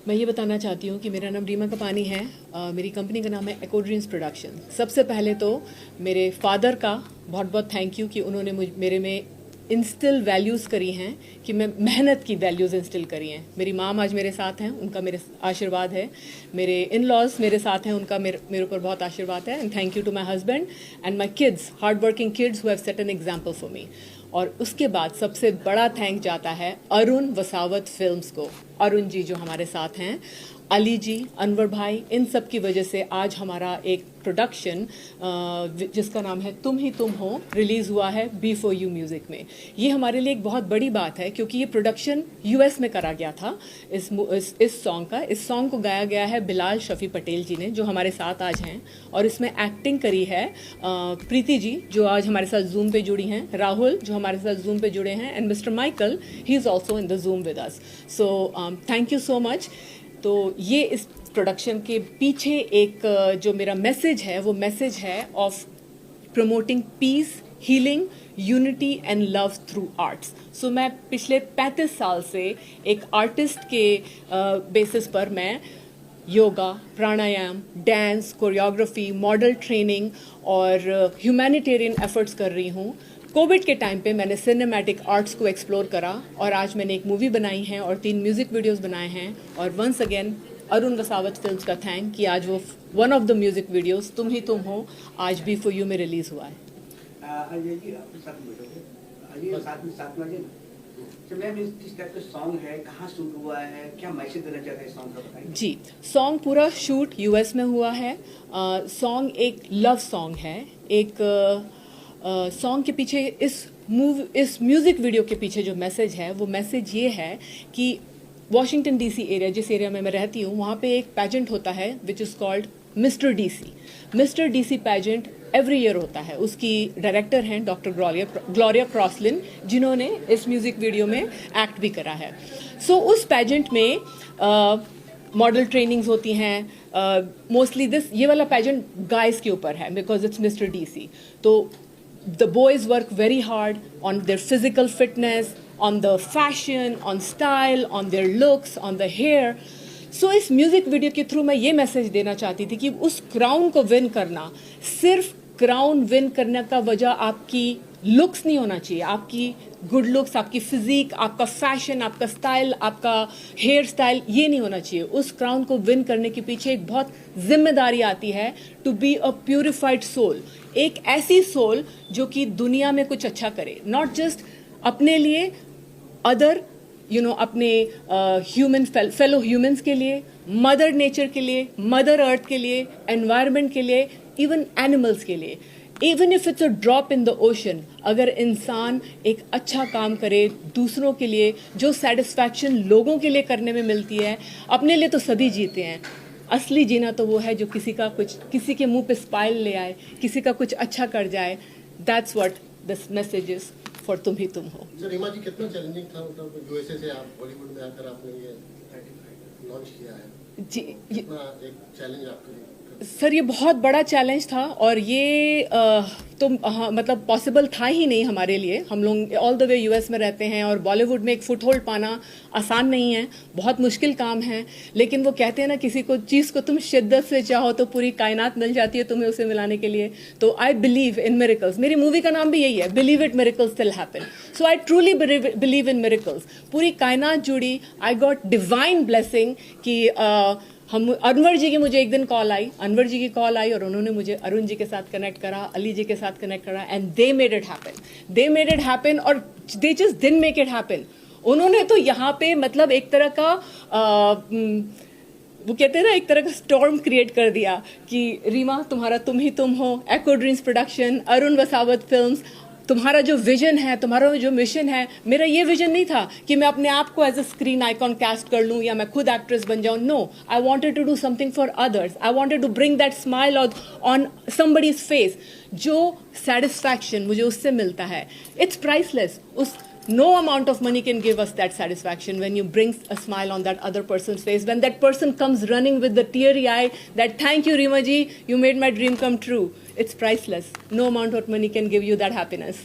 मैं ये बताना चाहती हूँ कि मेरा नाम रीमा कपानी है। मेरी कंपनी का नाम है एको ड्रीम्स प्रोडक्शन। सबसे पहले तो मेरे फादर का बहुत बहुत थैंक यू कि उन्होंने मेरे में इंस्टिल वैल्यूज़ करी हैं, कि मैं मेहनत की वैल्यूज़ इंस्टिल करी हैं। मेरी माम आज मेरे साथ हैं, उनका मेरे आशीर्वाद है। मेरे इन लॉज मेरे साथ हैं, उनका मेरे ऊपर बहुत आशीर्वाद है। And thank you to my husband and my kids, hard working kids who have set an example for me. और उसके बाद सबसे बड़ा थैंक जाता है अरुण वसावत फिल्म्स को। अरुण जी जो हमारे साथ हैं, अली जी, अनवर भाई, इन सब की वजह से आज हमारा एक प्रोडक्शन जिसका नाम है तुम ही तुम हो रिलीज़ हुआ है B4U म्यूज़िक में। ये हमारे लिए एक बहुत बड़ी बात है क्योंकि ये प्रोडक्शन US में करा गया था इस सॉन्ग का। इस सॉन्ग को गाया गया है बिलाल शफ़ी पटेल जी ने, जो हमारे साथ आज हैं। और इसमें एक्टिंग करी है प्रीति जी, जो आज हमारे साथ जूम पे जुड़ी हैं, राहुल जो हमारे साथ जूम पे जुड़े हैं, and mister Michael, he is also in the zoom with us. So thank you so much. तो ये इस प्रोडक्शन के पीछे एक जो मेरा मैसेज है, वो मैसेज है of promoting peace, healing, unity and love through arts. So मैं पिछले 35 साल से एक आर्टिस्ट के बेसिस पर मैं योगा, प्राणायाम, डांस, कोरियोग्राफी, मॉडल ट्रेनिंग और ह्यूमैनिटेरियन एफर्ट्स कर रही हूँ। कोविड के टाइम पे मैंने सिनेमैटिक आर्ट्स को एक्सप्लोर करा और आज मैंने एक मूवी बनाई है और 3 म्यूज़िक वीडियोस बनाए हैं। और once again Arun Vasavat films का थैंक कि आज वो one of the music videos तुम ही तुम हो आज B4U में रिलीज़ हुआ है। अजय जी अपने साथ बैठोगे, अजय साथ में अजय ना, मैम किस टाइप का सॉन्ग है, कहाँ शूट हुआ है, क्या मैसेज देना चाहते हैं सॉन्ग का बताइए। जी, सॉन्ग पूरा शूट US में हुआ है। सॉन्ग एक लव सॉन्ग है। एक सॉन्ग के पीछे इस म्यूज़िक वीडियो के पीछे जो मैसेज है, वो मैसेज ये है कि वॉशिंगटन DC एरिया, जिस एरिया में मैं रहती हूँ, वहाँ पे एक पैजेंट होता है which is called mister DC pageant every year होता है। उसकी डायरेक्टर हैं डॉक्टर ग्लोरिया क्रॉसलिन, जिन्होंने इस म्यूज़िक वीडियो में एक्ट भी करा है। सो उस पैजेंट में मॉडल ट्रेनिंग्स होती हैं। मोस्टली ये वाला पैजेंट गाइस के ऊपर है बिकॉज इट्स मिस्टर DC। तो the boys work very hard on their physical fitness, on the fashion, on style, on their looks, on the hair. So इस म्यूज़िक वीडियो के थ्रू मैं ये मैसेज देना चाहती थी कि उस क्राउन को विन करना, सिर्फ क्राउन विन करने का वजह आपकी लुक्स नहीं होना चाहिए, आपकी गुड लुक्स, आपकी फिजिक, आपका फैशन, आपका स्टाइल, आपका हेयर स्टाइल, ये नहीं होना चाहिए। उस क्राउन को विन करने के पीछे एक बहुत जिम्मेदारी आती है, to be a purified soul, एक ऐसी सोल जो कि दुनिया में कुछ अच्छा करे, नॉट जस्ट अपने लिए, अदर अपने ह्यूमन फेलो ह्यूमंस के लिए, मदर नेचर के लिए, मदर अर्थ के लिए, एनवायरनमेंट के लिए, इवन एनिमल्स के लिए। Even if it's a drop in the ocean, अगर इंसान एक अच्छा काम करे दूसरों के लिए, जो सेटिस्फैक्शन लोगों के लिए करने में मिलती है, अपने लिए तो सभी जीते हैं। असली जीना तो वो है जो किसी के मुंह पे स्माइल ले आए, किसी का कुछ अच्छा कर जाए। That's what this message is for तुम ही तुम हो। रीमा जी, कितना चैलेंजिंग था मतलब USA से आप बॉलीवुड में आकर आपने ये लॉन्च किया है? जी, कितना एक चैलेंज आपके लिए? सर ये बहुत बड़ा चैलेंज था और ये तो हाँ, मतलब पॉसिबल था ही नहीं हमारे लिए। हम लोग ऑल द वे US में रहते हैं और बॉलीवुड में एक फुट होल्ड पाना आसान नहीं है, बहुत मुश्किल काम है। लेकिन वो कहते हैं ना, किसी को चीज़ को तुम शिद्दत से चाहो तो पूरी कायनात मिल जाती है तुम्हें उसे मिलाने के लिए। तो आई बिलीव इन मिरेकल्स। मेरी मूवी का नाम भी यही है, believe it miracles still happen. So I truly believe in miracles. पूरी कायनात जुड़ी। आई गॉट डिवाइन ब्लेसिंग कि हम अनवर जी की मुझे एक दिन कॉल आई, और उन्होंने मुझे अरुण जी के साथ कनेक्ट करा, अली जी के साथ कनेक्ट करा, and they made it happen. और they just didn't make it happen. उन्होंने तो यहाँ पे मतलब एक तरह का वो कहते हैं ना, एक तरह का स्टॉर्म क्रिएट कर दिया कि रीमा तुम्हारा तुम ही तुम हो, एको Dreams production, Arun Vasavat films, तुम्हारा जो विजन है, तुम्हारा जो मिशन है। मेरा ये विजन नहीं था कि मैं अपने आप को as a screen icon cast कर लूँ या मैं खुद एक्ट्रेस बन जाऊँ। No, I wanted to do something for others. I wanted to bring that smile on somebody's face. जो सेटिस्फैक्शन मुझे उससे मिलता है, it's priceless. No amount of money can give us that satisfaction when you bring a smile on that other person's face, when that person comes running with the teary eye that thank you Reema ji, you made my dream come true. It's priceless. No amount of money can give you that happiness.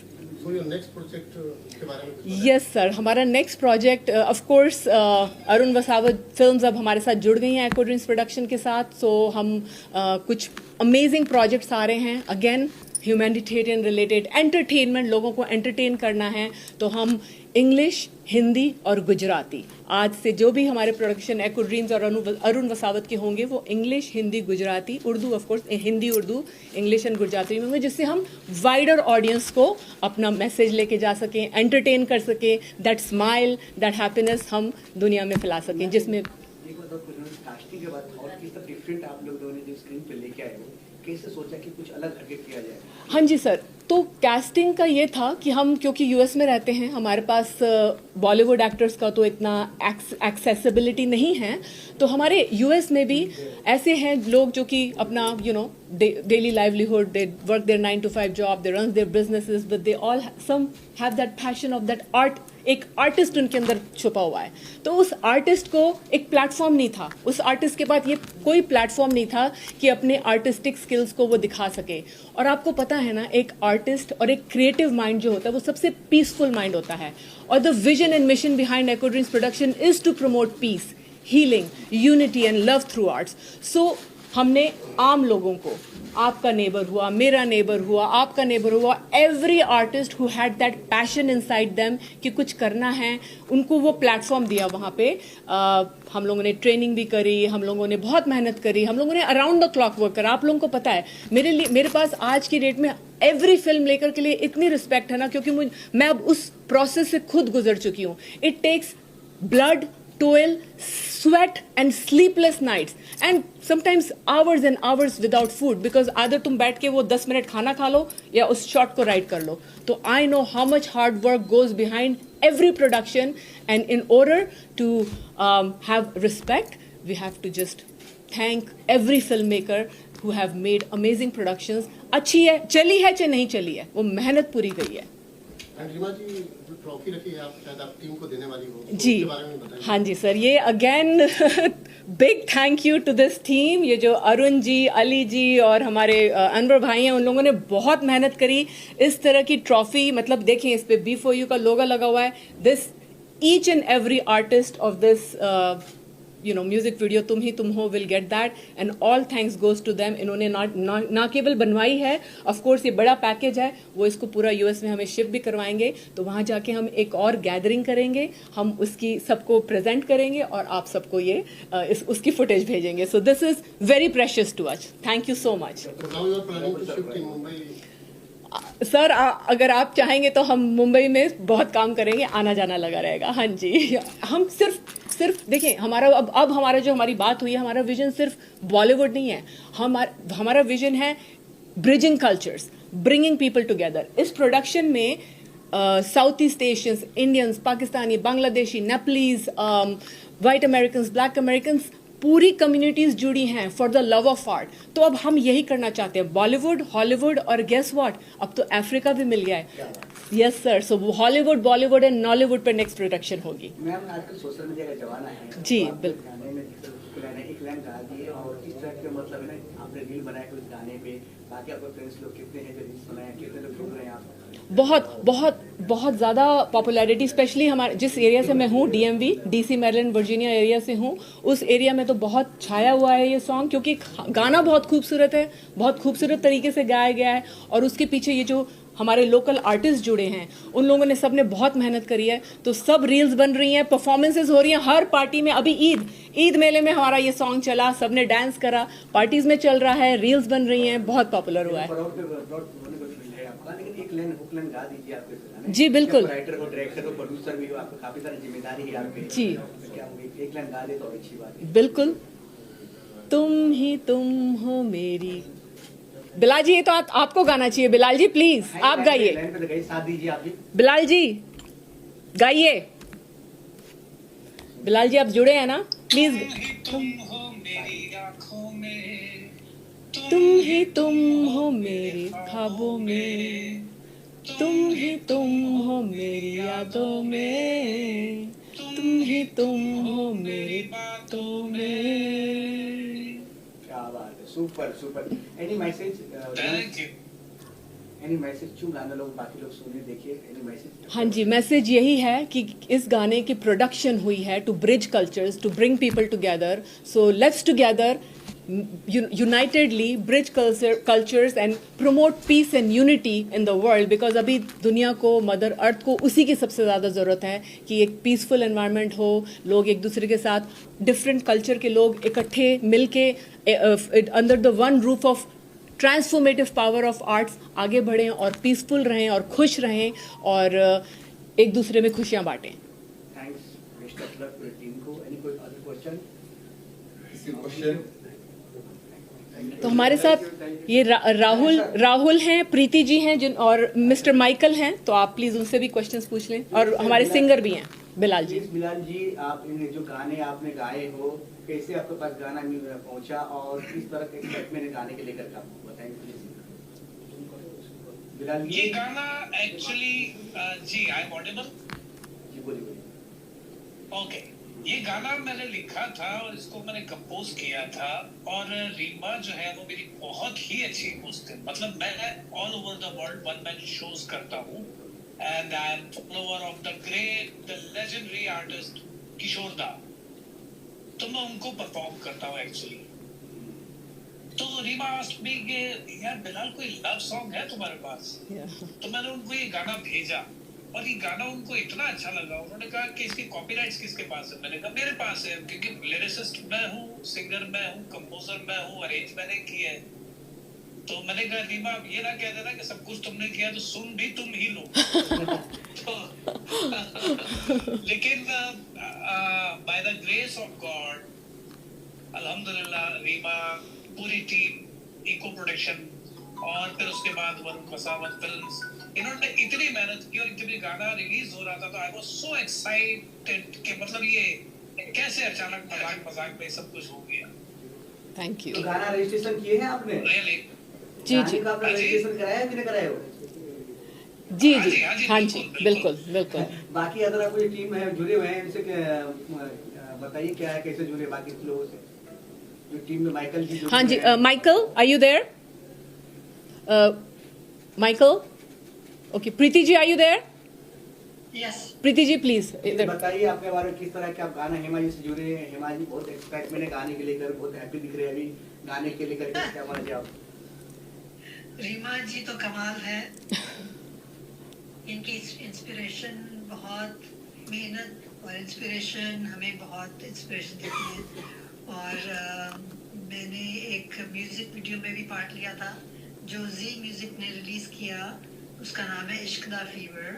So your next project के बारे में कुछ बताएं? Yes sir, हमारा next project of course Arun Vasavat films अब हमारे साथ जुड़ गई हैं एको ड्रीम्स प्रोडक्शन के साथ. सो हम कुछ अमेजिंग प्रोजेक्ट्स आ रहे हैं. अगेन ह्यूमैनिटेरियन रिलेटेड एंटरटेनमेंट, लोगों को एंटरटेन करना है. तो हम इंग्लिश, हिंदी और गुजराती, आज से जो भी हमारे प्रोडक्शन एको ड्रीम्स और अरुण वसावत के होंगे वो English, Hindi, Gujarati, Urdu, of course Hindi, Urdu, English and Gujarati में होंगे, जिससे हम वाइडर ऑडियंस को अपना मैसेज लेके जा सकें, एंटरटेन कर सकें. दैट स्माइल, दैट हैप्पीनेस हम दुनिया में फैला सकें, जिसमें एक बात और पूछना, कास्टिंग के बाद और किस तरह डिफरेंट आप लोगों ने जो स्क्रीन पे लेके आए हो, कैसे सोचा कि कुछ अलग हटके किया जाए? हाँ जी सर, तो कास्टिंग का ये था कि हम क्योंकि यूएस में रहते हैं, हमारे पास बॉलीवुड एक्टर्स का तो इतना एक्सेसिबिलिटी नहीं है. तो हमारे यूएस में भी ऐसे हैं लोग जो कि अपना daily livelihood, they work their 9 to 5 job, they run their businesses, but they all some have that passion of that art. एक आर्टिस्ट उनके अंदर छुपा हुआ है. तो उस आर्टिस्ट को एक प्लेटफॉर्म नहीं था, उस आर्टिस्ट के पास ये कोई प्लेटफॉर्म नहीं था कि अपने आर्टिस्टिक स्किल्स को वो दिखा सके. और आपको पता है ना, एक आर्टिस्ट और एक क्रिएटिव माइंड जो होता है वो सबसे पीसफुल माइंड होता है. और the vision and mission behind Eco Dreams production is to promote peace, healing, unity and love through arts. So हमने आम लोगों को, आपका नेबर हुआ, मेरा नेबर हुआ, आपका नेबर हुआ, every artist who had that passion inside them कि कुछ करना है, उनको वो प्लेटफॉर्म दिया. वहाँ पे हम लोगों ने ट्रेनिंग भी करी, हम लोगों ने बहुत मेहनत करी, हम लोगों ने अराउंड द क्लॉक वर्क करा. आप लोगों को पता है, मेरे पास आज की डेट में एवरी फिल्म लेकर के लिए इतनी रिस्पेक्ट है ना, क्योंकि मैं अब उस प्रोसेस से खुद गुजर चुकी हूँ. It takes blood, toil, sweat and sleepless nights and sometimes hours and hours without food, because either तुम बैठ के वो 10 मिनट खाना खा लो या उस शॉट को राइट कर लो. तो I know how much hard work goes behind every production, and in order to have respect, we have to just thank every filmmaker who have made amazing productions. अच्छी है, चली है चाहे नहीं चली है, वो मेहनत पूरी गई है. रीमा जी, जो ट्रॉफी रखी है आप शायद आप टीम को देने वाली हो, तो जी उसके बारे में बताइए. हाँ जी सर, ये again big thank you to this team. ये जो अरुण जी, अली जी और हमारे अनवर भाई हैं, उन लोगों ने बहुत मेहनत करी. इस तरह की ट्रॉफी, मतलब देखें इस पे B4U का लोगो लगा हुआ है. This each and every artist of this music video Tum Hi Tum Ho will get that, and all thanks goes to them. इन्होंने ना केवल बनवाई है, ऑफ कोर्स ये बड़ा पैकेज है, वो इसको पूरा यूएस में हमें शिप भी करवाएंगे. तो वहाँ जाके हम एक और गैदरिंग करेंगे, हम उसकी सबको प्रेजेंट करेंगे और आप सबको ये उसकी फुटेज भेजेंगे. So this is very precious to us. Thank you so much. So now you are planning to shift in Mumbai. Sir अगर आप चाहेंगे तो हम मुंबई में बहुत काम करेंगे, आना जाना लगा रहेगा. हाँ जी, हम सिर्फ देखिए, हमारा अब हमारा जो हमारी बात हुई है, हमारा विजन सिर्फ बॉलीवुड नहीं है. हमारा विजन है bridging cultures, bringing people together. इस प्रोडक्शन में South East Asians, Indians, Pakistani, Bangladeshi, Nepalese, white American, black American, पूरी कम्युनिटीज जुड़ी हैं for the love of art. तो अब हम यही करना चाहते हैं, बॉलीवुड, हॉलीवुड और गेस व्हाट, अब तो अफ्रीका भी मिल गया है. Yes sir, so Hollywood, Bollywood and Nollywood पे नेक्स्ट प्रोडक्शन होगी. मैम, आजकल सोशल मीडिया का जमाना है. जी, आप बिल्कुल. गाने में एक लाइन गा दिए और इस तरह के मतलब है ना, आपने रील बनाया उस गाने पे, बाकी आपके फ्रेंड्स लोग कितने हैं जो रील्स बनाए, कितने लोग सुन रहे हैं आप? बहुत बहुत बहुत ज़्यादा पॉपुलैरिटी, स्पेशली हमारे जिस एरिया से मैं हूँ, DMV, DC Maryland Virginia area से हूँ, उस एरिया में तो बहुत छाया हुआ है ये सॉन्ग, क्योंकि गाना बहुत खूबसूरत है, बहुत खूबसूरत तरीके से गाया गया है. और उसके पीछे ये जो हमारे लोकल आर्टिस्ट जुड़े हैं, उन लोगों ने सबने बहुत मेहनत करी है. तो सब रील्स बन रही हैं, परफॉर्मेंसेज हो रही हैं हर पार्टी में. अभी ईद मेले में हमारा ये सॉन्ग चला, सबने डांस करा, पार्टीज में चल रहा है, रील्स बन रही हैं, बहुत पॉपुलर हुआ है. लेकिन एक लाइन हुक लाइन गा दीजिए आपके गाने. जी बिल्कुल. राइटर हो, डायरेक्टर हो, प्रोड्यूसर भी हो, आपको काफी सारी जिम्मेदारी है आप पे. जी. क्या होगी, एक लाइन गा दे तो अच्छी बात है. बिल्कुल. तुम ही तुम हो मेरी. बिलाल जी, ये तो आपको गाना चाहिए. बिलाल जी प्लीज आप गाइए. लाइन पे लगाइए, साथ दीजिए आप भी. बिलाल जी गाइए. बिलाल जी आप जुड़े हैं ना, प्लीज. तुम हो मेरी आँखों में, तुम ही तुम हो मेरे ख्वाबों में, तुम ही तुम हो मेरी यादों में, तुम ही तुम हो मेरी बातों में. क्या बात है, super super. Any message? Thank you. Any message क्यों गाना लोग बाकी लोग सुने देखिए एनी मैसेज? हाँ जी, मैसेज यही है कि इस गाने की प्रोडक्शन हुई है to bridge cultures, to bring people together. So let's together unitedly bridge cultures and promote peace and unity in the world, because अभी दुनिया को, मदर अर्थ को उसी की सबसे ज़्यादा ज़रूरत है कि एक पीसफुल एनवायरनमेंट हो, लोग एक दूसरे के साथ, डिफरेंट कल्चर के लोग इकट्ठे मिल के under the one roof of transformative power of arts आगे बढ़ें और पीसफुल रहें और खुश रहें और एक दूसरे में खुशियाँ बांटें. Thanks, best of luck to team को. एनी कोई अदर क्वेश्चन? क्वेश्चन तो हमारे साथ ये राहुल हैं, प्रीति जी हैं और मिस्टर माइकल हैं, तो आप प्लीज उनसे भी क्वेश्चंस पूछ लें. और हमारे सिंगर भी हैं बिलाल जी. बिलाल जी, आप इन जो गाने आपने गाए हो, कैसे आपके पास गाना पहुंचा और किस तरह के एक्साइटमेंट गाने के लेकर का बताएंगे प्लीज. बिलाल जी, ये गाना एक्चुअली जी आई एम ऑडिबल? जी बोलिए. ओके, ये गाना मैंने लिखा था और इसको मैंने कंपोज किया था, और रीमा जो है वो मेरी बहुत ही अच्छी होस्ट है. मतलब मैं all over the world one man shows करता हूँ and I am follower of the great, the legendary artist Kishore Da. तो मैं उनको परफॉर्म करता हूँ एक्चुअली. तो रीमा आस्क्ड मी कि यार बिलाल कोई लव सॉन्ग है तुम्हारे पास? तो मैंने उनको ये गाना भेजा और ये गाना उनको इतना अच्छा लगा. उन्होंने कहा कि इसकी कॉपीराइट्स किसके पास है? मैंने कहा मेरे पास है, क्योंकि लिरिसिस्ट मैं हूँ, सिंगर मैं हूँ, कंपोजर मैं हूँ, अरेंज मैंने किया है. तो मैंने कहा रीमा आप ये ना कह देना कि सब कुछ तुमने किया तो सुन भी तुम ही लो. लेकिन by the grace of God अल्हम्दुलिल्लाह रीमा, पूरी टीम, इको प्रोडक्शन और फिर उसके बाद वरुण कसावत फिल्म्स, इन्होंने इतनी मेहनत की और इतनी गाना रिलीज हो रहा था तो आई वाज सो एक्साइटेड कि मतलब ये कैसे अचानक मजाक में सब कुछ हो गया. Thank you. तो गाना रजिस्ट्रेशन किए हैं आपने? रियली जी जी गाने का आपने रजिस्ट्रेशन कराया है कि नहीं कराया हो? जी जी हाँ जी बिल्कुल बिल्कुल. बाकी अगर कोई टीम है जुड़े हुए हैं इनसे बताइए क्या है, कैसे जुड़े बाकी लोगों से जो टीम में? माइकल जी हाँ जी, Michael are you there? Michael, okay. Preeti ji are you there? Yes. Preeti ji please. बताइए आपके बारे में, किस तरह के आप गाना हेमा जी से जुड़े हैं? हेमा जी बहुत एक्साइटमेंट है गाने के लेकर, बहुत हैप्पी दिख रहे हैं अभी गाने के लेकर. क्या मान आप? रीमा जी तो कमाल है. इनकी इंस्पिरेशन, बहुत मेहनत और इंस्पिरेशन हमें बहुत इंस्पिरेशन देती है. और मैंने एक म्यूजिक वीडियो में भी पार्ट लिया था जो जी म्यूजिक ने रिलीज किया. उसका नाम है इश्क दा फीवर.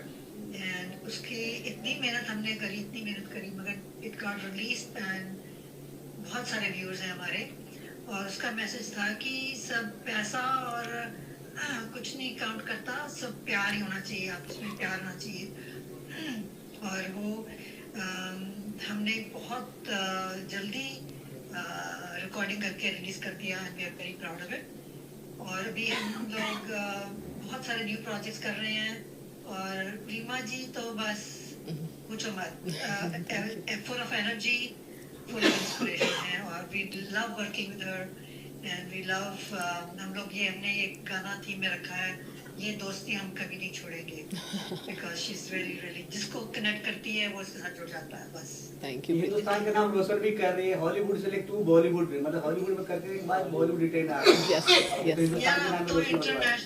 एंड उसकी इतनी मेहनत हमने करी, इतनी मेहनत करी, मगर इट गॉट रिलीज एंड बहुत सारे व्यूअर्स हैं हमारे. और उसका मैसेज था कि सब पैसा और कुछ नहीं काउंट करता, सब प्यार ही होना चाहिए, आपस में प्यार होना चाहिए. और वो हमने बहुत जल्दी रिकॉर्डिंग करके रिलीज कर दिया and we are very proud of it. और अभी हम लोग बहुत सारे न्यू प्रोजेक्ट्स कर रहे हैं. और रीमा जी तो बस पूछो मत, full of energy, full of inspiration है. और we love working with her and we love, हम लोग ये, हमने एक गाना थीम में रखा है, ये दोस्ती हम कभी नहीं छोड़ेंगे, because she is really really, जिसको कनेक्ट करती है वो उसके साथ जुड़ जाता है बस. Thank you. हिंदुस्तान का नाम रोशन भी कर रही है, हॉलीवुड से लेकर बॉलीवुड में, मतलब हॉलीवुड में करके के बाद बॉलीवुड रिटर्न आ रहा है. Yes, yes. हिंदुस्तान के नाम तो रोशन हो रहा है.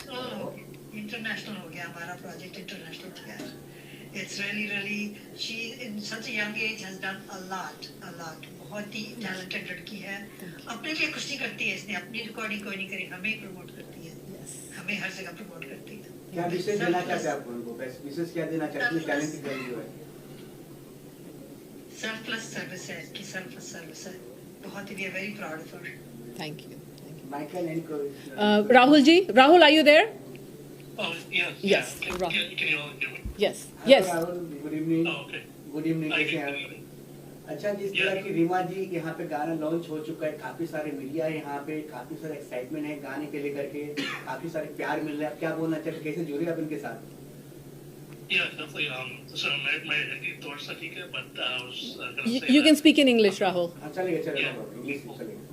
इंटरनेशनल हो गया हमारा प्रोजेक्ट, इंटरनेशनल हो गया. It's really she in such a young age has done a lot. बहुत ही टैलेंटेड लड़की है. अपने लिए कुछ नहीं करती है इसने, अपनी रिकॉर्डिंग कोई नहीं करी, हमें ही प्रमोट करती है. हमें हर जगह प्रमोट करती है. क्या विशेष देना चाहते हैं आप उनको? विशेष क्या देना चाहते हैं? टैलेंटेड गर्ल जो है, सेल्फलेस सर्विस है इसकी, सेल्फलेस सर्विस है. बहुत ही, we are very proud of her. Thank you. Michael and Rahul ji, Rahul are you there? Oh, yes. Yes, Can right. you all hear me? Yes, yes. Good evening. Oh, okay. Good evening, कैसे हैं? अच्छा, जिस तरह की रीमा जी यहाँ पे गाना लॉन्च हो चुका है, काफी सारे मीडिया है यहाँ पे, काफी सारा एक्साइटमेंट है गाने के लेकर के, काफी सारे प्यार मिल रहा है. आप क्या बोलना चाहते हैं, कैसे जुड़े आप इनके साथ? Yeah, definitely. So my Hindi थोड़ा सा ठीक है, but I was gonna say You can speak in English, Rahul. हाँ चलेगा Yeah. इंग्लिश में चलेगा.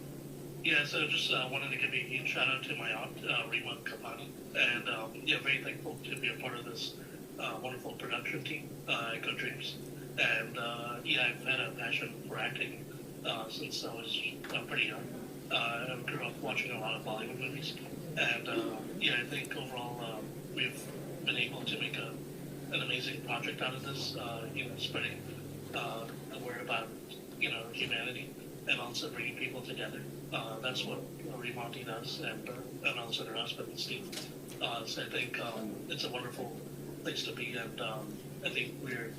Yeah, so just wanted to give a huge shout out to my aunt, Rima Kapani. And yeah, very thankful to be a part of this wonderful production team at Good Dreams. And yeah, I've had a passion for acting since I was pretty young. I grew up watching a lot of Bollywood movies. And yeah, I think overall we've been able to make an amazing project out of this, spreading the word about, humanity and also bringing people together. That's what Remonti does, and also their husband, Steve. So I think it's a wonderful place to be, and I think we're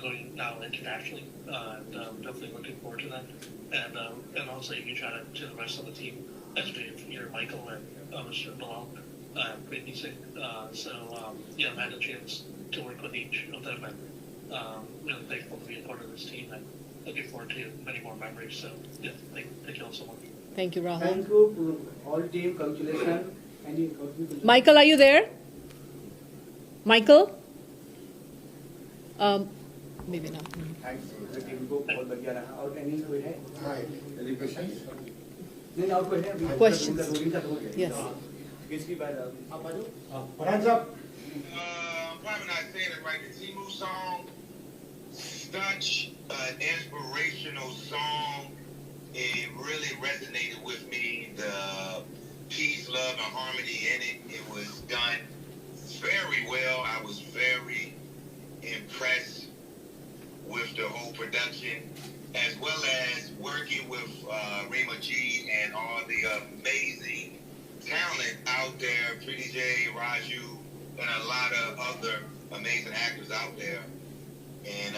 going now internationally, and definitely looking forward to that. And also a huge shout out to the rest of the team, as we have Michael and Mr. Bilal, Britney Singh. Yeah, I've had a chance to work with each of them, and really thankful to be a part of this team, and looking forward to many more memories. So yeah, thank you all so much. Thank you, Rahul. Thank you to all team. Congratulations. Michael, are you there? Michael? Maybe not. Thanks to the team को बहुत बढ़िया रहा. और any कोई है? Hi, any questions? नहीं और कोई है? Questions. Yes. किसकी बात है? आप आ जाओ. Hands up. Probably not saying it right. The Timu song, such an inspirational song. It really resonated with me. The peace, love, and harmony in it. It was done very well. I was very impressed with the whole production, as well as working with Rima G and all the amazing talent out there, Pretty J, Raju, and a lot of other amazing actors out there. And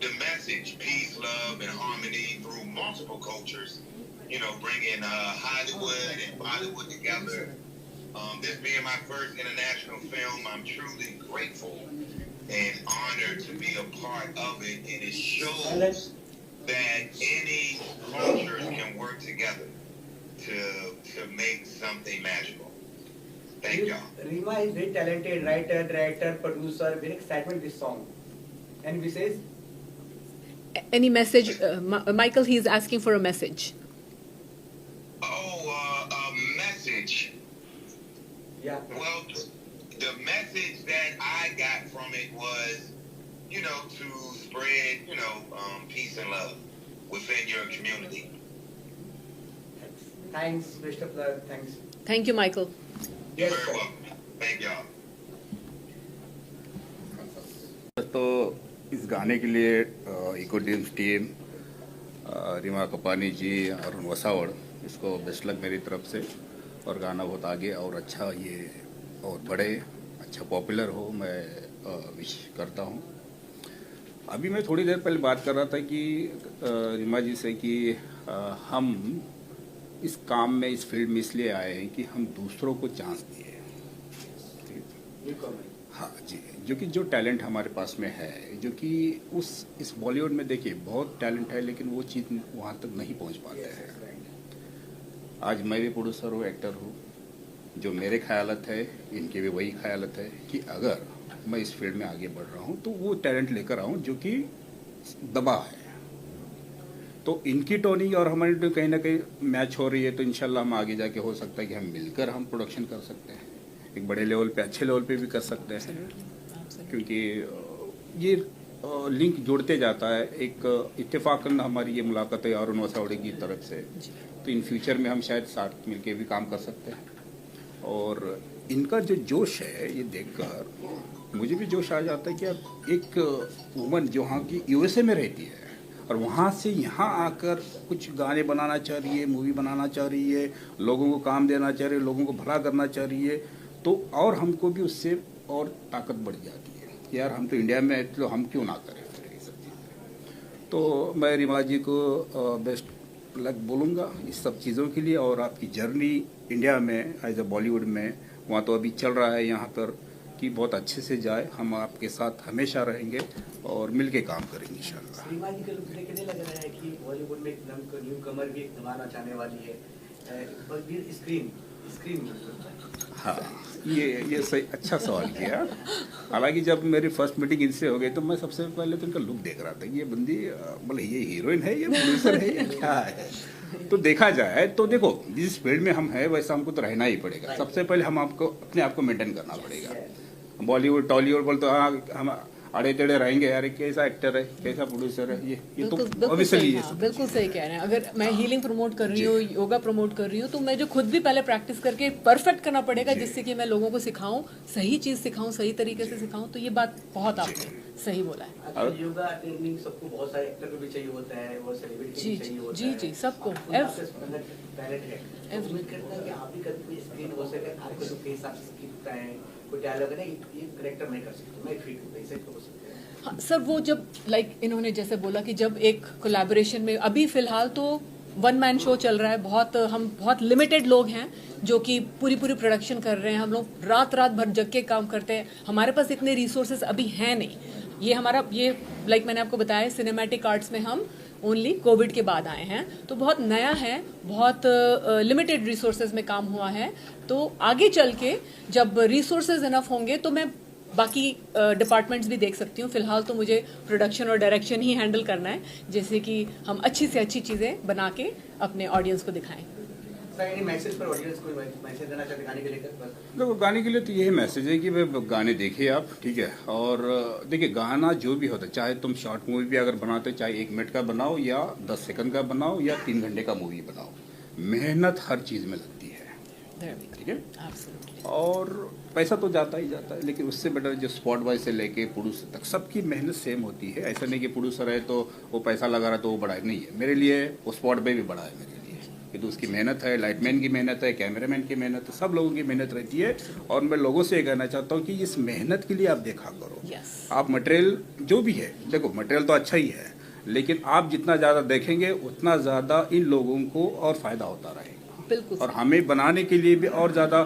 the message, peace, love, and harmony through multiple cultures, bringing Hollywood and Bollywood together. This being my first international film, I'm truly grateful and honored to be a part of it. And it shows that any cultures can work together to make something magical. Thank y'all. Rima is very talented writer, director, producer. Very excitement this song. And we says Any message? Michael, he's asking for a message. A message. yeah. Well, the message that I got from it was, to spread, peace and love within your community. Thanks, best of luck. Thanks. Thank you, Michael. You're Yes, very sir. welcome. Thank y'all. तो इस गाने के लिए Eco Dreams team, Reema Kapani ji, Arun Vasavad, इसको best luck मेरी तरफ से. और गाना बहुत आगे और अच्छा ये और बढ़े, अच्छा पॉपुलर हो, मैं विश करता हूँ. अभी मैं थोड़ी देर पहले बात कर रहा था कि रीमा जी से कि हम इस काम में, इस फील्ड में इसलिए आए हैं कि हम दूसरों को चांस दिए. हाँ जी, जो टैलेंट हमारे पास में है, जो कि इस बॉलीवुड में देखिए बहुत टैलेंट है, लेकिन वो चीज़ वहाँ तक नहीं पहुँच पाते हैं. आज मैं भी प्रोड्यूसर हूँ, एक्टर हूँ. जो मेरे ख्यालत है, इनके भी वही ख्यालत है कि अगर मैं इस फील्ड में आगे बढ़ रहा हूँ तो वो टैलेंट लेकर आऊँ जो कि दबा है. तो इनकी टोनिंग और हमारी टोनिंग कहीं ना कहीं मैच हो रही है, तो इंशाल्लाह हम आगे जाके हो सकता है कि हम मिलकर हम प्रोडक्शन कर सकते हैं, एक बड़े लेवल पे, अच्छे लेवल पे भी कर सकते हैं. क्योंकि ये लिंक जुड़ते जाता है. एक इत्तेफाकन हमारी ये मुलाकात है अरुण वसावड़े की तरफ से, तो इन फ्यूचर में हम शायद साथ मिलके भी काम कर सकते हैं. और इनका जो जोश है, ये देखकर मुझे भी जोश आ जाता है कि यार एक वुमन जो वहाँ की यूएसए में रहती है और वहाँ से यहाँ आकर कुछ गाने बनाना चाह रही है, मूवी बनाना चाह रही है, लोगों को काम देना चाह रही है, लोगों को भला करना चाह रही है, तो और हमको भी उससे और ताकत बढ़ जाती है. यार हम तो इंडिया में हैं, तो हम क्यों ना करें फिर ये सब चीज़ें. तो मैं रीमा जी को बेस्ट लक बोलूँगा इस सब चीज़ों के लिए. और आपकी जर्नी इंडिया में एज अ बॉलीवुड में, वहाँ तो अभी चल रहा है, यहाँ पर कि बहुत अच्छे से जाए. हम आपके साथ हमेशा रहेंगे और मिल के काम करेंगे इंशाल्लाह. रीमा जी के लुक देखने लग रहा है कि बॉलीवुड में एक न्यू कमर भी एक धमाना चाहने वाली है. स्क्रीन हाँ, ये सही, अच्छा सवाल किया। हालांकि जब मेरी फर्स्ट मीटिंग इनसे हो गई तो मैं सबसे पहले तो इनका लुक देख रहा था कि ये बंदी मतलब ये हीरोइन है, ये प्रोड्यूसर है, ये क्या है। तो देखा जाए तो देखो, जिस फील्ड में हम हैं वैसा हमको तो रहना ही पड़ेगा। सबसे पहले हम आपको अपने आप को मेंटेन करना पड़ेगा। बॉलीवुड टॉलीवुड बोल तो हाँ हम अड़े टेढ़े रहेंगे, यार कैसा एक्टर है, कैसा प्रोड्यूसर है, ये तो ऑब्वियसली है। बिल्कुल सही कह रहे हैं। अगर मैं हीलिंग प्रमोट कर रही हूँ, योगा प्रमोट कर रही हूँ, तो मैं जो खुद भी पहले प्रैक्टिस करके परफेक्ट करना पड़ेगा, जिससे कि मैं लोगों को सिखाऊं, सही चीज सिखाऊं, सही तरीके से सिखाऊं। तो ये बात बहुत आपने सही बोला है। अच्छा, योगा ट्रेनिंग सबको बहुत सारे एक्टर को भी चाहिए होता है, बहुत सेलिब्रिटी जी भी चाहिए होता जी है। जी, सबको टैलेंट है। उम्मीद करता है कि आप भी कभी कोई स्क्रीन हो सके, आपको जो फेस आप दिखता है, कोई डायलॉग है ना, ये करेक्टर मैं कर सकता हूँ, मैं फिट हूँ, ऐसे हो सकते हैं। हाँ सर, वो जब इन्होंने जैसे बोला कि जब एक कोलैबोरेशन में, अभी फिलहाल तो वन मैन शो चल रहा है, हम बहुत लिमिटेड लोग हैं जो कि पूरी प्रोडक्शन कर रहे हैं। हम लोग रात भर जग के काम करते हैं। हमारे पास इतने रिसोर्सेज अभी हैं नहीं। ये मैंने आपको बताया, सिनेमैटिक आर्ट्स में हम ओनली कोविड के बाद आए हैं, तो बहुत नया है, बहुत लिमिटेड रिसोर्सेज में काम हुआ है। तो आगे चल के जब रिसोर्सेज इनफ होंगे तो मैं बाकी डिपार्टमेंट्स भी देख सकती हूँ। फिलहाल तो मुझे प्रोडक्शन और डायरेक्शन ही हैंडल करना है, जैसे कि हम अच्छी से अच्छी चीज़ें बना के अपने ऑडियंस को दिखाएं। मैसेज पर ऑडियंस को मैसेज देना चाहते गाने के लेकर? देखो, गाने के लिए तो यही मैसेज है कि भाई गाने देखिए आप, ठीक है। और देखिए, गाना जो भी होता है, चाहे तुम शॉर्ट मूवी भी अगर बनाते हो, चाहे 1 मिनट का बनाओ या 10 सेकंड का बनाओ या 3 घंटे का मूवी बनाओ, मेहनत हर चीज़ में लगती है, ठीक है। और पैसा तो जाता ही जाता है, लेकिन उससे बेटर जो स्पॉट बॉय से लेके प्रोड्यूसर तक सबकी मेहनत सेम होती है। ऐसा नहीं कि प्रोड्यूसर है तो वो पैसा लगा रहा है तो वो बड़ा है, नहीं है। मेरे लिए वो स्पॉट बॉय भी बड़ा है मेरे लिए, क्योंकि उसकी मेहनत है, लाइटमैन की मेहनत है, कैमरामैन की मेहनत है, सब लोगों की मेहनत रहती है। और मैं लोगों से ये कहना चाहता हूँ कि इस मेहनत के लिए आप देखा करो। आप मटेरियल जो भी है, देखो मटेरियल तो अच्छा ही है, लेकिन आप जितना ज़्यादा देखेंगे उतना ज़्यादा इन लोगों को और फायदा होता रहेगा। बिल्कुल। और हमें बनाने के लिए भी और ज़्यादा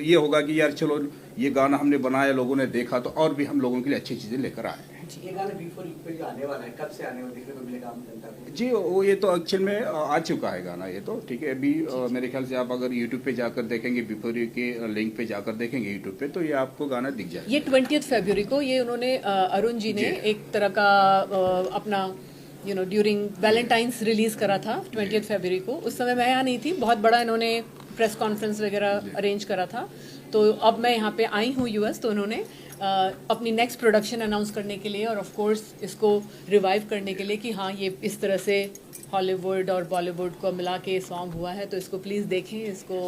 ये होगा कि यार चलो ये गाना हमने बनाया, लोगों ने देखा, तो और भी हम लोगों के लिए अच्छी चीज़ें लेकर आए हैं। ये गाना बिफोर यू पे जो आने वाला है, कब से आने वाला देखने को मिलेगा आप जनता को? जी, वो ये तो एक्चुअल में आ चुका है गाना, ये तो ठीक है। अभी मेरे ख्याल से आप अगर यूट्यूब पे जाकर देखेंगे, बिफोर यू के लिंक पे जाकर देखेंगे यूट्यूब पे, तो ये आपको गाना दिख जाएगा। ये 20 फरवरी को ये उन्होंने अरुण जी ने एक तरह का अपना ड्यूरिंग वैलेंटाइंस रिलीज करा था 20 फरवरी को। उस समय मैं यहाँ नहीं थी, बहुत बड़ा इन्होंने प्रेस कॉन्फ्रेंस वगैरह अरेंज करा था। तो अब मैं यहाँ पे आई हूँ यूएस, तो उन्होंने अपनी नेक्स्ट प्रोडक्शन अनाउंस करने के लिए और ऑफ कोर्स इसको रिवाइव करने के लिए कि हाँ ये इस तरह से हॉलीवुड और बॉलीवुड को मिला के सॉन्ग हुआ है, तो इसको प्लीज़ देखें, इसको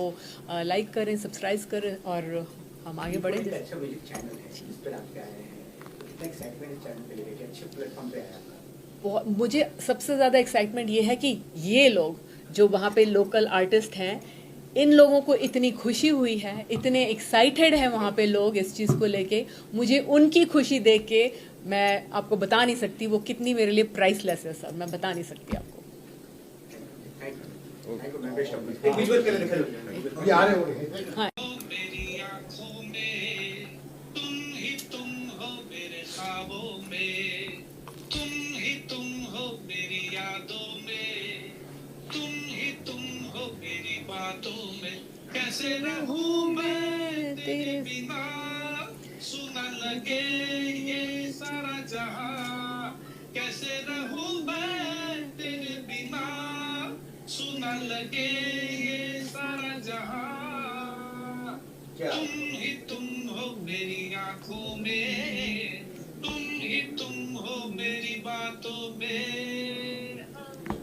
लाइक करें, सब्सक्राइब करें और हम आगे बढ़ें। अच्छा म्यूजिक चैनल है, इस पर आप आए हैं, कितना एक्साइटमेंट चैनल पे लेके अच्छे प्लेटफॉर्म पे आया आपका? मुझे सबसे ज़्यादा एक्साइटमेंट ये है कि ये लोग जो वहाँ पे लोकल आर्टिस्ट हैं, इन लोगों को इतनी खुशी हुई है, इतने एक्साइटेड हैं वहाँ पे लोग इस चीज़ को लेके। मुझे उनकी खुशी देख के मैं आपको बता नहीं सकती वो कितनी मेरे लिए प्राइसलेस है सर, मैं बता नहीं सकती आपको। हाँ। मेरी आंखों में तुम ही तुम हो, मेरे ख्वाबों में तुम ही तुम हो, मेरी यादों में तुम ही तुम हो, मेरी बातों में। कैसे रहूं मैं तेरे बिना, सुना लगे ये सारा जहां। कैसे रहूं मैं तेरे बिना, सुना लगे ये सारा जहां। तुम ही तुम हो मेरी आंखों में, तुम ही तुम हो मेरी बातों में।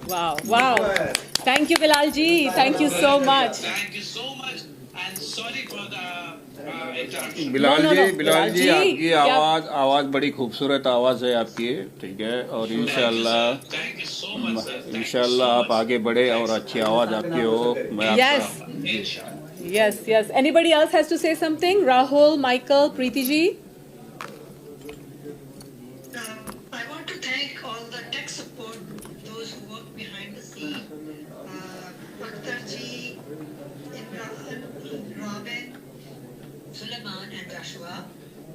वाह वाह, thank you Bilal ji, thank you so much. Thank you so much and sorry for the interruption. Bilal No. जी, जी, आपकी क्या- आवाज़ बड़ी खूबसूरत आवाज़ है आपकी, ठीक है। और इंशाल्लाह Thank you so much, sir. Thank you इंशाल्लाह so आप much. आगे बढ़े और अच्छी आवाज़ आपकी हो। मैं Yes. आपका Inshallah. Yes. Anybody else has to say something? Rahul, Michael, Preeti ji? I want to thank all the tech support, those who work behind the scene. Akhtar ji, Imran, Robin, Suleiman and Joshua,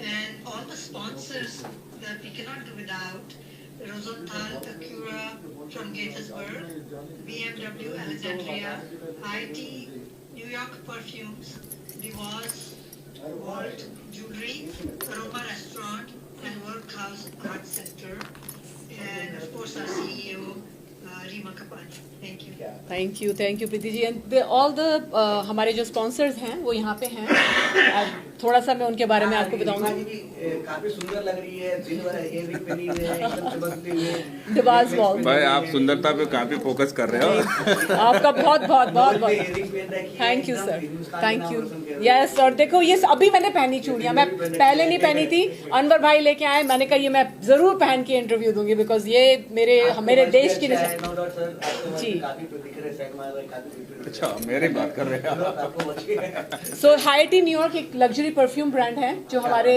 and all the sponsors that we cannot do without. Rosenthal, Acura from Gaithersburg, BMW, Alexandria, IT, New York Perfumes, Divorce, Vault Jewelry, Aroma Restaurant, and Workhouse Art Center, and of course our CEO, Rima Kapan. Thank you. Thank you Preeti ji and all the हमारे जो sponsors हैं वो यहाँ पे हैं। अब थोड़ा सा मैं उनके बारे में आपको रीमा बताऊंगी। जी भी काफी सुंदर लग रही है, दिन भर इयररिंग पहनी हुई है, एकदम चमकती हुई है। दिवास वॉल। भाई आप सुंदरता पे काफी फोकस कर रहे हो। आपका बहुत बहुत बहुत बहुत इयररिंग पहन रखी है, थैंक यू एकदम सर, हिंदुस्तान थैंक के यू। नाम रोशन कर रही है। यस और देखो ये अभी मैंने पहनी चूड़ियां, मैं पहले नहीं पहनी थी, अनवर भाई लेके आए, मैंने कहा ये मैं जरूर पहन के इंटरव्यू दूंगी बिकॉज ये मेरे देश की निशान। नो डाउट सर, आपको जी। काफी तो दिख रहे हैं, सैगमा भाई काफी दिख रहे हैं। अच्छा मेरी बात कर रहे हैं आप। आपको बचिए। सो हाइटी न्यूयॉर्क एक लग्जरी परफ्यूम ब्रांड है जो हमारे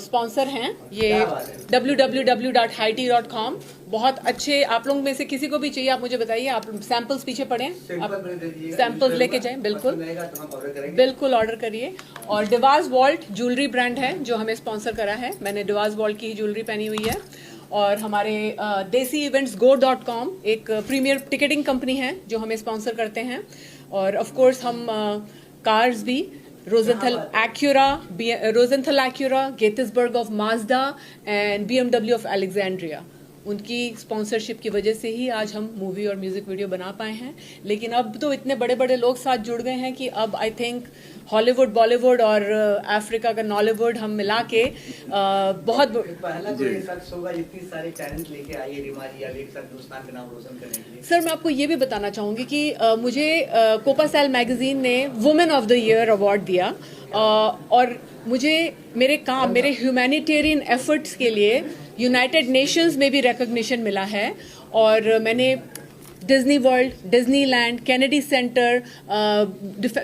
स्पॉन्सर हैं। ये क्या बात है। www.haiti.com बहुत अच्छे, आप लोगों में से किसी को भी चाहिए आप मुझे बताइए, आप सैंपल्स पीछे पड़े हैं, सैंपल आप भेज दीजिएगा, सैंपल्स लेके जाएं, बिल्कुल पसंद आएगा तो हम ऑर्डर करेंगे। बिल्कुल ऑर्डर करिए। और डिवास वॉल्ट ज्वेलरी ब्रांड है जो हमें स्पॉन्सर करा है, मैंने डिवास वॉल्ट की ही ज्वेलरी पहनी हुई है। और हमारे देसी इवेंट्स go.com एक प्रीमियर टिकटिंग कंपनी है जो हमें स्पॉन्सर करते हैं। और ऑफ कोर्स हम कार्स भी Rosenthal Acura, Gettysburg of Mazda and BMW of Alexandria, उनकी स्पॉन्सरशिप की वजह से ही आज हम मूवी और म्यूजिक वीडियो बना पाए हैं। लेकिन अब तो इतने बड़े बड़े लोग साथ जुड़ गए हैं कि अब आई थिंक हॉलीवुड, बॉलीवुड और अफ्रीका का नॉलीवुड हम मिला के बहुत पहला कोई शख्स होगा जितनी सारे टैलेंट लेके आई है रीमा जी, अब एक साथ हिंदुस्तान का नाम रोशन करने के लिए। सर मैं आपको ये भी बताना चाहूंगी कि मुझे कोपा सेल मैगजीन ने women of the year award दिया और मुझे मेरे ह्यूमैनिटेरियन एफर्ट्स के लिए यूनाइटेड नेशंस में भी रिकॉग्निशन मिला है। और मैंने Disney world, Disneyland, Kennedy centre,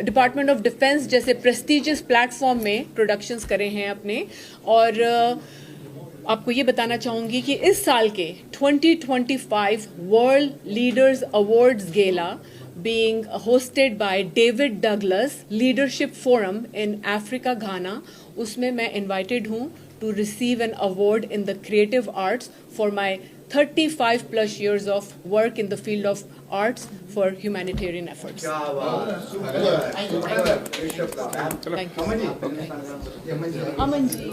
department of defence जैसे प्रेस्टिजियस प्लेटफॉर्म में प्रोडक्शंस करे हैं अपने। और आपको ये बताना चाहूंगी कि इस साल के 2025 वर्ल्ड लीडर्स अवार्ड्स गेला being hosted by David Douglas Leadership Forum in Africa, Ghana, उसमें मैं invited हूँ to receive an award in the creative arts for my 35 plus years of work in the field of arts for humanitarian efforts. क्या बात है, super Thank you. Aman ji,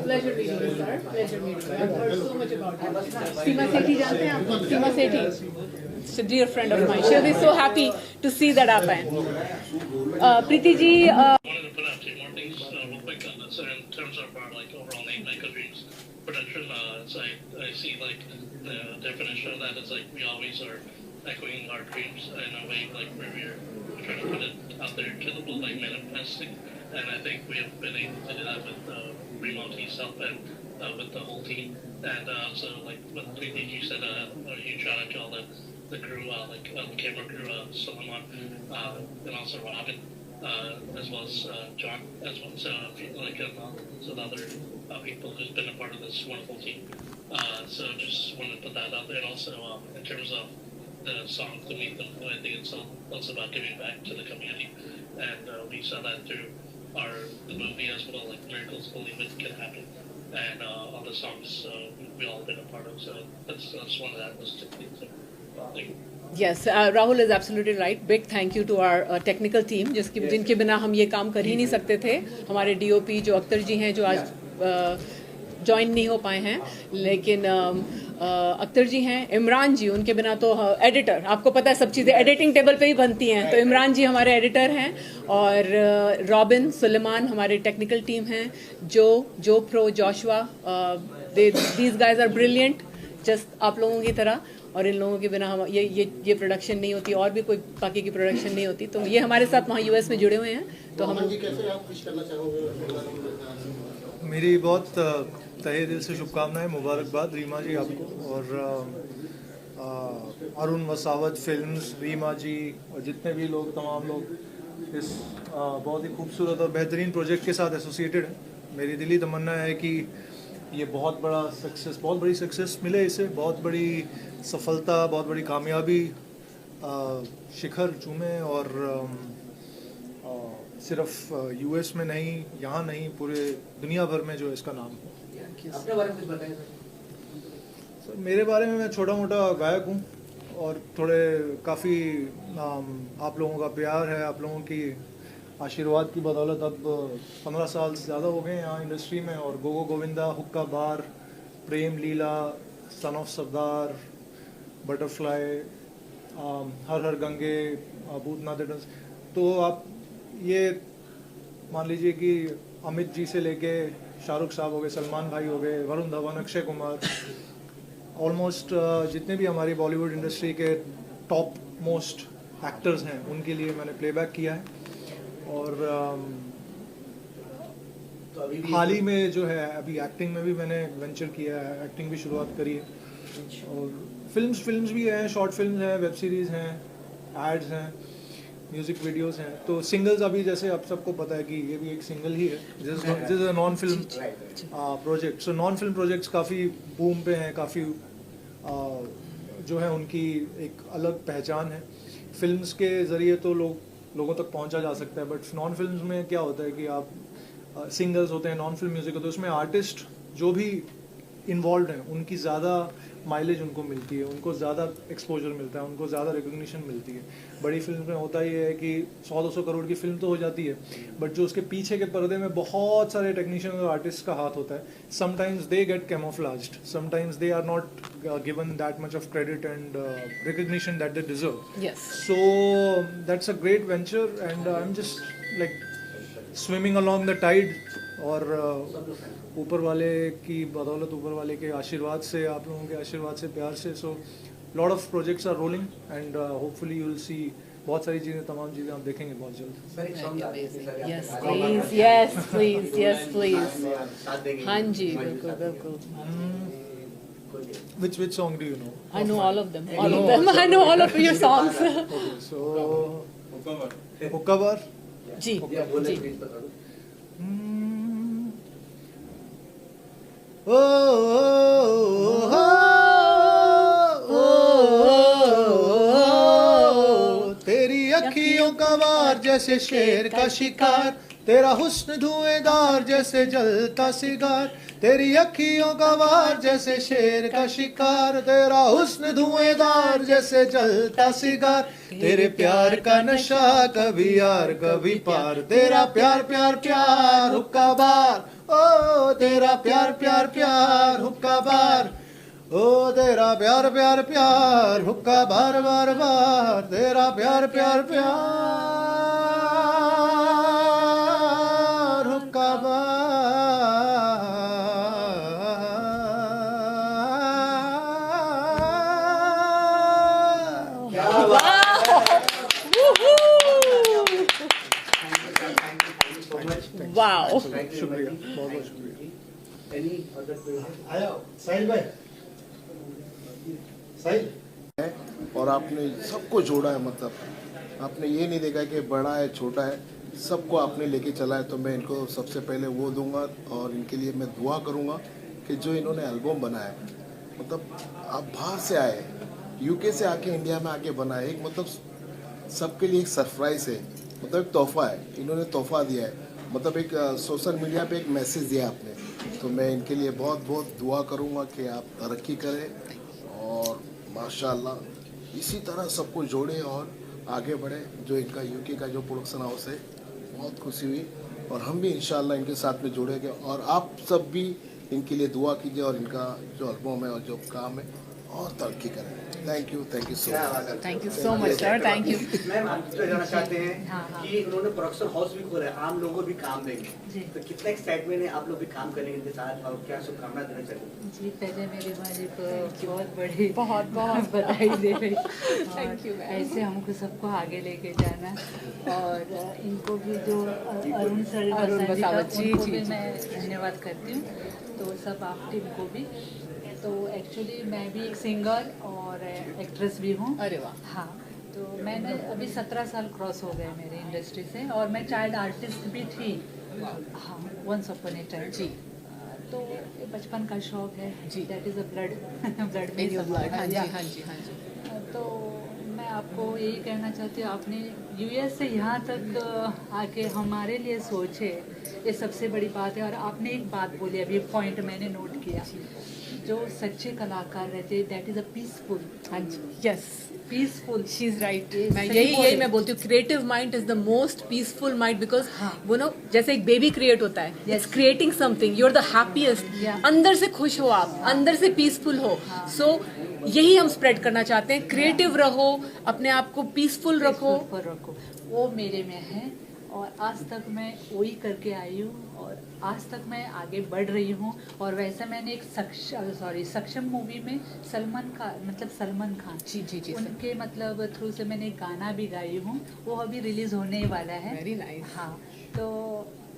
pleasure meeting you, sir. Pleasure meeting you. I've heard so much about you. Seema Sethi जानते हैं आप? Seema Sethi. She's a dear friend of mine. She'll be so happy to see that आप हैं. Preeti ji. Wanted to put out two more things real quick on this. In terms of our overall name, Echo Dreams production, I see the definition of that is we always are echoing our dreams in a way we're trying to put it out there to the world by manifesting, and I think we have been able to do that with Remote's help and with the whole team, and also what Preeti ji said, a huge shout out to all the crew, the camera crew, Solomon, and also Robin. As well as John, as well as some other people who's been a part of this wonderful team. So just wanted to put that out there. And also in terms of the song "To Meet Them," I think it's also about giving back to the community, and we saw that through the movie as well, miracles, believe it can happen, and all the songs we all been a part of. So that's one of that was to thank you. Yes, Rahul is absolutely right. Big thank you to our technical team, जिनके बिना हम ये काम कर ही नहीं सकते थे। हमारे DOP जो अख्तर जी हैं जो आज ज्वाइन नहीं हो पाए हैं, लेकिन अख्तर जी हैं, इमरान जी, उनके बिना तो एडिटर, आपको पता है सब चीज़ें एडिटिंग टेबल पे ही बनती हैं, तो इमरान जी हमारे एडिटर हैं। और रॉबिन, सुलेमान हमारे टेक्निकल टीम हैं, जो pro, Joshua, these guys are brilliant just आप लोगों की तरह। और इन लोगों के बिना हम ये प्रोडक्शन नहीं होती, और भी कोई बाकी की प्रोडक्शन नहीं होती। तो ये हमारे साथ वहाँ US में जुड़े हुए हैं। तो हम जी कैसे आप विश करना चाहोगे? मेरी बहुत तहे दिल से शुभकामनाएं, मुबारकबाद रीमा जी आपको, और अरुण वसावत फिल्म्स, रीमा जी और जितने भी लोग, तमाम लोग इस बहुत ही खूबसूरत और बेहतरीन प्रोजेक्ट के साथ एसोसिएटेड हैं। मेरी दिली तमन्ना है कि ये बहुत बड़ी सक्सेस मिले इसे, बहुत बड़ी सफलता, बहुत बड़ी कामयाबी शिखर चूमे, और सिर्फ US में नहीं, यहाँ नहीं, पूरे दुनिया भर में जो इसका नाम हो। अपने बारे में कुछ बताइए सर। मेरे बारे में मैं छोटा मोटा गायक हूँ, और काफ़ी आप लोगों का प्यार है, आप लोगों की आशीर्वाद की बदौलत अब 15 साल से ज़्यादा हो गए यहाँ इंडस्ट्री में, और go go Govinda, Hookah bar, Prem Leela, son of Sardaar, butterfly, Har Har Gange, Bhoothnath returns. तो आप ये मान लीजिए कि अमित जी से लेके शाहरुख साहब हो गए, सलमान भाई हो गए, वरुण धवन, अक्षय कुमार, ऑलमोस्ट जितने भी हमारी बॉलीवुड इंडस्ट्री के टॉप मोस्ट एक्टर्स हैं उनके लिए मैंने प्लेबैक किया है। और तो अभी भी हाल ही में जो है अभी एक्टिंग में भी मैंने वेंचर किया है, एक्टिंग भी शुरुआत करी है। और फिल्म्स भी हैं, शॉर्ट फिल्म्स हैं, वेब सीरीज़ हैं, एड्स हैं, म्यूज़िक वीडियोस हैं। तो सिंगल्स अभी जैसे आप सबको पता है कि ये भी एक सिंगल ही है, this is a non film project. So non film projects काफ़ी बूम पे हैं, काफ़ी जो है उनकी एक अलग पहचान है। फिल्म्स के ज़रिए तो लोगों तक पहुंचा जा सकता है, बट नॉन फिल्म्स में क्या होता है कि आप सिंगल्स होते हैं, नॉन फिल्म म्यूज़िक होता है, उसमें आर्टिस्ट जो भी इन्वॉल्व हैं उनकी ज़्यादा माइलेज उनको मिलती है, उनको ज़्यादा एक्सपोजर मिलता है, उनको ज़्यादा रिकग्निशन मिलती है। बड़ी फिल्म में होता ये है कि 100-200 करोड़ की फिल्म तो हो जाती है, बट जो उसके पीछे के पर्दे में बहुत सारे टेक्नीशियन और आर्टिस्ट का हाथ होता है। Sometimes they get camouflaged, sometimes they are not given that much of credit and recognition that they deserve. Yes. So that's a great venture and I'm just like swimming along the tide। और ऊपर वाले की बदौलत, ऊपर वाले के आशीर्वाद से, आप लोगों के आशीर्वाद से, प्यार से, so lot of projects are rolling and hopefully you will see बहुत सारी चीज़ें, तमाम चीज़ें आप देखेंगे बहुत जल्द। सर एक सॉन्ग गा देंगे सर, Yes, आप- please. Yes, please. Yes, please. साथ देंगे। हाँ जी, बिल्कुल बिल्कुल। कोई नहीं। Which song do you know? I know all of them. All of them. I know all of your songs. Okay, so हुक्का बार। जी या बोले जी। प्लीज बता दो। ओ तेरी अखियों का वार जैसे शेर का शिकार, तेरा हुस्न धुएंधार जैसे जलता सिगार। तेरी अखियों का वार जैसे शेर का शिकार, तेरा हुस्न धुएंधार जैसे जलता सिगार। तेरे प्यार का नशा कभी यार कभी पार, तेरा प्यार प्यार प्यार हुक्का बार। ओ तेरा प्यार प्यार प्यार हुक्का बार, ओ तेरा प्यार प्यार प्यार हुक्का बार बार बार। तेरा प्यार प्यार प्यार हुक्का Wow. शुक्रिया, बहुत बहुत शुक्रिया। एनी अदर आया साहिल भाई, साहिल और आपने सबको जोड़ा है, मतलब आपने ये नहीं देखा कि बड़ा है छोटा है, सबको आपने लेके चला है। तो मैं इनको सबसे पहले वो दूंगा और इनके लिए मैं दुआ करूंगा कि जो इन्होंने एल्बम बनाया है, मतलब आप बाहर से आए, यूके से आके इंडिया में आके बनाए, एक मतलब सबके लिए एक सरप्राइज है, मतलब एक तोहफा है, इन्होंने तोहफा दिया है, मतलब एक सोशल मीडिया पे एक मैसेज दिया आपने। तो मैं इनके लिए बहुत बहुत दुआ करूंगा कि आप तरक्की करें और माशाल्लाह इसी तरह सबको जोड़े और आगे बढ़े। जो इनका यूके का जो प्रोडक्शन हाउस है, बहुत खुशी हुई और हम भी इंशाल्लाह इनके साथ में जुड़ेंगे। और आप सब भी इनके लिए दुआ कीजिए और इनका जो एल्बम है और जो काम है और तरक्की करें। Thank you so much. Thank you so much, sir. Thank you. Ma'am आप तो जानना चाहते हैं हाँ, हाँ। कि उन्होंने प्रोडक्शन हाउस भी खोला है, आम लोगों को भी काम देंगे, तो कितना एक्साइटमेंट है आप लोग भी काम करेंगे इनके साथ और क्या शुभकामना देना चाहते जी पहले मेरी वाली को बहुत बड़ी बहुत बधाई दे रही। Thank you, ma'am. ऐसे हमको सबको आगे लेके जाना और इनको भी जो अरुण सर अरुण बसावत जी, उनको जी, भी जी। मैं धन्यवाद करती हूँ। तो सब आप टीम को भी। तो एक्चुअली मैं भी एक सिंगर और एक्ट्रेस भी हूँ। अरे वाह। हाँ, तो मैंने अभी 17 साल क्रॉस हो गए मेरी इंडस्ट्री से और मैं चाइल्ड आर्टिस्ट भी थी। हाँ, वंस अपॉन ए टाइम जी। तो ये बचपन का शौक है जी। That is a blood blood में In your blood. हाँ जी, या। हाँ जी, हाँ जी। तो मैं आपको यही कहना चाहती हूँ, आपने यूएस से यहाँ तक आके हमारे लिए सोचे ये सबसे बड़ी बात है। और आपने एक बात बोली अभी, पॉइंट मैंने नोट किया, जो सच्चे कलाकार रहते हैं दैट इज अ पीसफुल। हाँ जी, yes, peaceful, she is right. मैं सही यही बोले। मैं बोलती हूँ, creative mind is the most peaceful mind, because हाँ। वो नो जैसे एक बेबी क्रिएट होता है, it's creating something, you are the happiest, Yeah. अंदर से खुश हो आप, अंदर से पीसफुल हो। सो यही हम स्प्रेड करना चाहते हैं, क्रिएटिव रहो, अपने आप को पीसफुल रखो। पर रखो, वो मेरे में है। और आज तक मैं वही करके आई हूँ और आज तक मैं आगे बढ़ रही हूँ। और वैसे मैंने एक सक्षम मूवी में सलमान खान जी जी जी, उनके मतलब थ्रू से मैंने एक गाना भी गाई हूँ, वो अभी रिलीज होने वाला है। Very nice. हाँ, तो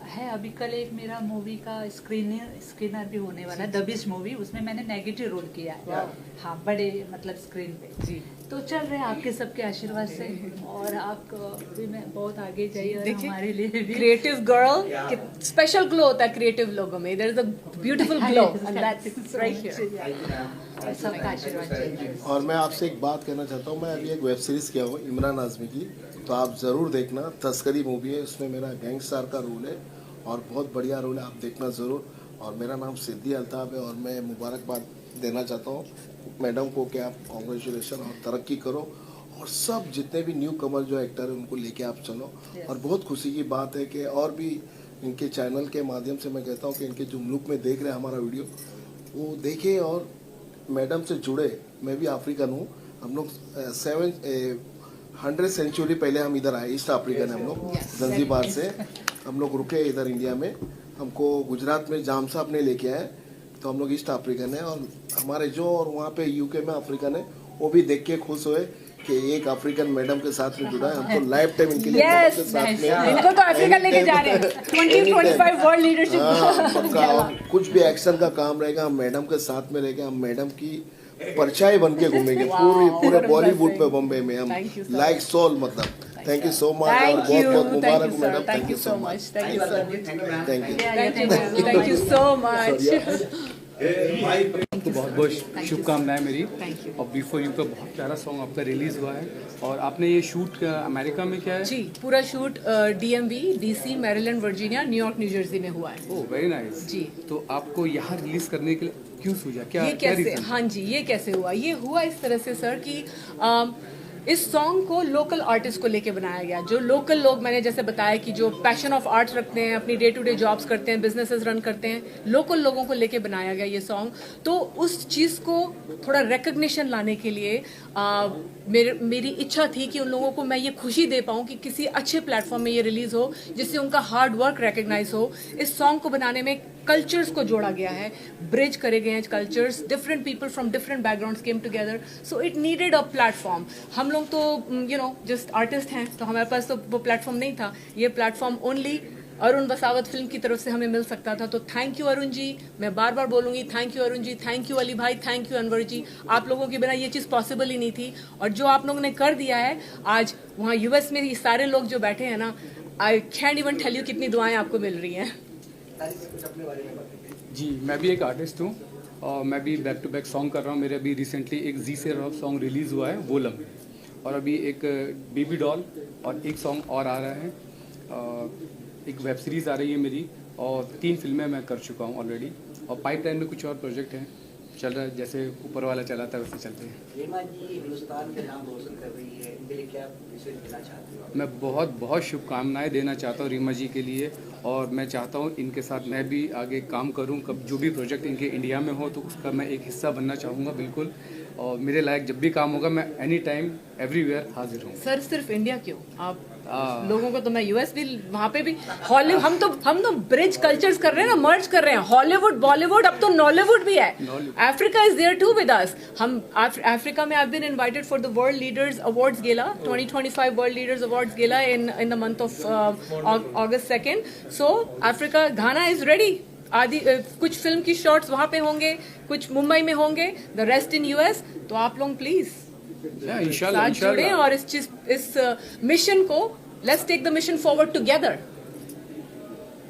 है अभी कल एक मेरा मूवी का स्क्रीनर भी होने वाला है, द बिस्ट मूवी, उसमें मैंने नेगेटिव रोल किया है। हाँ, बड़े मतलब स्क्रीन पे जी। तो चल रहे हैं आपके सबके आशीर्वाद से। और आप भी मैं बहुत आगे जाइए और हमारे लिए भी। क्रिएटिव गर्ल, स्पेशल ग्लो होता है क्रिएटिव लोगों में, there is a beautiful glow and that's right here. सबका आशीर्वाद चाहिए। और मैं आपसे एक बात कहना चाहता हूँ, मैं अभी एक वेब सीरीज़ किया हूँ इमरान आज़मी की, तो आप ज़रूर देखना। तस्करी मूवी है, उसमें मेरा गैंगस्टर का रोल है और बहुत बढ़िया रोल है, आप देखना ज़रूर। और मेरा नाम सिद्दी अल्ताफ है और मैं मुबारकबाद देना चाहता हूँ मैडम को कि आप कॉन्ग्रेचुलेशन और तरक्की करो। और सब जितने भी न्यू कमर जो एक्टर है उनको लेके आप चलो। और बहुत खुशी की बात है कि और भी इनके चैनल के माध्यम से मैं कहता हूँ कि इनके जो मुल्क में देख रहे हैं हमारा वीडियो, वो देखें और मैडम से जुड़े। मैं भी अफ्रीकन हूँ, हम लोग 100 सेंचुरी पहले हम इधर आए, ईस्ट अफ्रीकन है हम लोग, जंजीबार से हम लोग रुके इधर इंडिया में। हमको गुजरात में जाम साहब ने लेके आए, तो हम लोग ईस्ट अफ्रीकन है। और हमारे जो और वहाँ पे यूके में अफ्रीकन है, वो भी देख के खुश हुए कि एक अफ्रीकन मैडम के साथ में जुड़ा है। हम तो लाइफ टाइम इनके लिए Yes, के साथ में इनको तो अफ्रीका लेके जा रहे हैं 2025 वर्ल्ड लीडरशिप। हाँ, पक्का। और कुछ भी एक्शन का काम रहेगा, हम मैडम के साथ में रहेगा, हम मैडम की परछाई बन के घूमेंगे पूरे बॉलीवुड पे, बॉम्बे में हम लाइक सोल मतलब। थैंक यू सो मच और बहुत बहुत मुबारक madam. Thank you so much, thank you so much, thank thank you so much. आपको बहुत बहुत शुभकामनाएं मेरी। और बिफोर यू का बहुत प्यारा सॉन्ग आपका रिलीज हुआ है और आपने ये शूट अमेरिका में किया है? जी, पूरा shoot DMV, DC, Maryland, Virginia, New York, New Jersey में हुआ है। Oh very nice. जी। तो आपको यहाँ रिलीज करने के लिए क्यों सूझा, क्या ये क्या कैसे, reason? हाँ जी, ये कैसे हुआ? ये हुआ इस तरह से सर कि इस सॉन्ग को लोकल आर्टिस्ट को लेके बनाया गया। जो लोकल लोग, मैंने जैसे बताया कि जो पैशन ऑफ आर्ट रखते हैं, अपनी डे टू डे जॉब्स करते हैं, बिजनेसेस रन करते हैं, लोकल लोगों को लेके बनाया गया ये सॉन्ग। तो उस चीज़ को थोड़ा रिकग्निशन लाने के लिए मेरी इच्छा थी कि उन लोगों को मैं ये खुशी दे पाऊँ कि किसी अच्छे प्लेटफॉर्म में ये रिलीज हो जिससे उनका हार्ड वर्क रिकग्नाइज हो। इस सॉन्ग को बनाने में कल्चर्स को जोड़ा गया है, ब्रिज करे गए हैं cultures, different people from different backgrounds came together, so it needed a platform. हम लोग तो यू नो जस्ट आर्टिस्ट हैं, तो हमारे पास तो वो प्लेटफॉर्म नहीं था। ये प्लेटफॉर्म ओनली अरुण बसावत फिल्म की तरफ से हमें मिल सकता था। तो थैंक यू अरुण जी, मैं बार बार बोलूंगी, thank you Arun ji, thank you Ali भाई, थैंक यू अनवर जी। आप लोगों के बिना ये चीज़ पॉसिबल ही नहीं थी। और जो आप लोगों ने कर दिया है आज वहाँ US में, ये सारे लोग जो बैठे हैं ना, I can't even tell you कितनी दुआएं आपको मिल रही हैं। जी, मैं भी एक आर्टिस्ट हूँ और मैं भी बैक टू बैक सॉन्ग कर रहा हूँ। मेरे अभी रिसेंटली एक जी से रॉक सॉन्ग रिलीज़ हुआ है, वो लम्हे, और अभी एक बेबी डॉल और एक सॉन्ग और आ रहा है। एक वेब सीरीज़ आ रही है मेरी और 3 फिल्में मैं कर चुका हूँ ऑलरेडी। और पाइपलाइन में कुछ और प्रोजेक्ट हैं, चल रहा है, जैसे ऊपर वाला चलाता है वैसे चलते हैं। रीमा जी हिंदुस्तान के नाम रोशन कर रही है, इनके लिए क्या मैसेज देना चाहती हो? मैं बहुत बहुत शुभकामनाएं देना चाहता हूँ रीमा जी के लिए। और मैं चाहता हूँ इनके साथ मैं भी आगे काम करूँ, कब जो भी प्रोजेक्ट इनके इंडिया में हो तो उसका मैं एक हिस्सा बनना चाहूँगा बिल्कुल। और मेरे लायक जब भी काम होगा मैं एनी टाइम एवरीवेयर हाजिर हूँ। सर सिर्फ इंडिया क्यों, आप लोगों को तो मैं US भी, वहाँ पे भी हॉलीवुड, हम तो ब्रिज कल्चर्स कर रहे हैं ना, मर्ज कर रहे हैं, हॉलीवुड, बॉलीवुड, अब तो नॉलीवुड भी है। Africa is there too with us. हम अफ्रीका में I been invited for the world leaders awards gala, 2025 world leaders awards gala in the month of August 2nd। So Africa, Ghana is ready. आदि कुछ film की shots वहाँ पे होंगे, कुछ मुंबई में होंगे, द रेस्ट इन US। तो आप लोग प्लीज साथ जुड़े और इस मिशन को, let's take the mission forward together.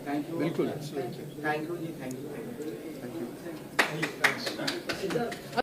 बिल्कुल। थैंक यू जी, थैंक यू।